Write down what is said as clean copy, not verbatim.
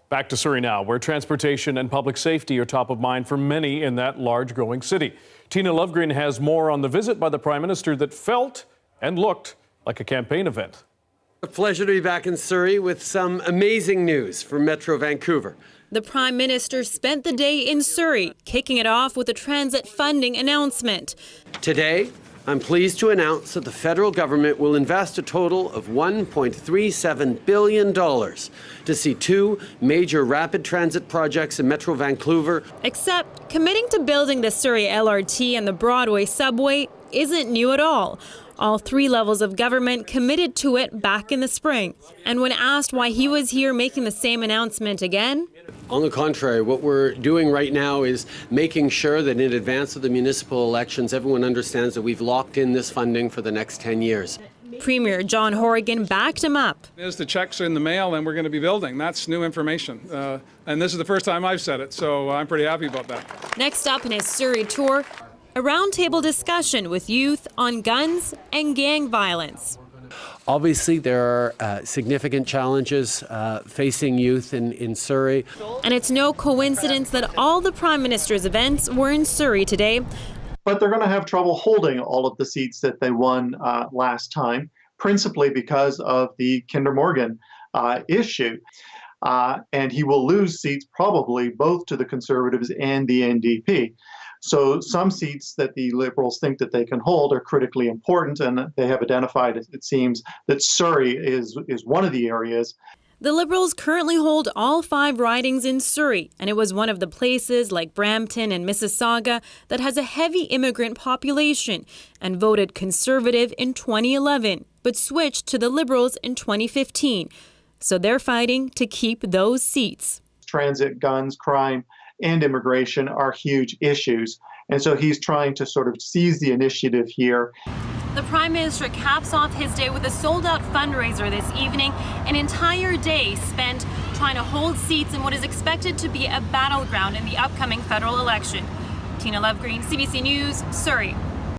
Back to Surrey now, where transportation and public safety are top of mind for many in that large growing city. Tina Lovegreen has more on the visit by the Prime Minister that felt and looked like a campaign event. A pleasure to be back in Surrey with some amazing news from Metro Vancouver. The Prime Minister spent the day in Surrey, kicking it off with a transit funding announcement. Today, I'm pleased to announce that the federal government will invest a total of $1.37 billion to see two major rapid transit projects in Metro Vancouver. Except committing to building the Surrey LRT and the Broadway subway isn't new at all. All three levels of government committed to it back in the spring. And when asked why he was here making the same announcement again, on the contrary, what we're doing right now is making sure that in advance of the municipal elections, everyone understands that we've locked in this funding for the next 10 years. Premier John Horgan backed him up. As the checks are in the mail and we're going to be building, that's new information. And this is the first time I've said it, so I'm pretty happy about that. Next up in his Surrey tour, a roundtable discussion with youth on guns and gang violence. Obviously, there are significant challenges facing youth in Surrey. And it's no coincidence that all the Prime Minister's events were in Surrey today. But they're going to have trouble holding all of the seats that they won last time, principally because of the Kinder Morgan issue. And he will lose seats probably both to the Conservatives and the NDP. So some seats that the Liberals think that they can hold are critically important, and they have identified, it seems, that Surrey is one of the areas. The Liberals currently hold all 5 ridings in Surrey, and it was one of the places like Brampton and Mississauga that has a heavy immigrant population and voted Conservative in 2011, but switched to the Liberals in 2015. So they're fighting to keep those seats. Transit, guns, crime, and immigration are huge issues. And so he's trying to sort of seize the initiative here. The Prime Minister caps off his day with a sold-out fundraiser this evening, an entire day spent trying to hold seats in what is expected to be a battleground in the upcoming federal election. Tina Lovegreen, CBC News, Surrey.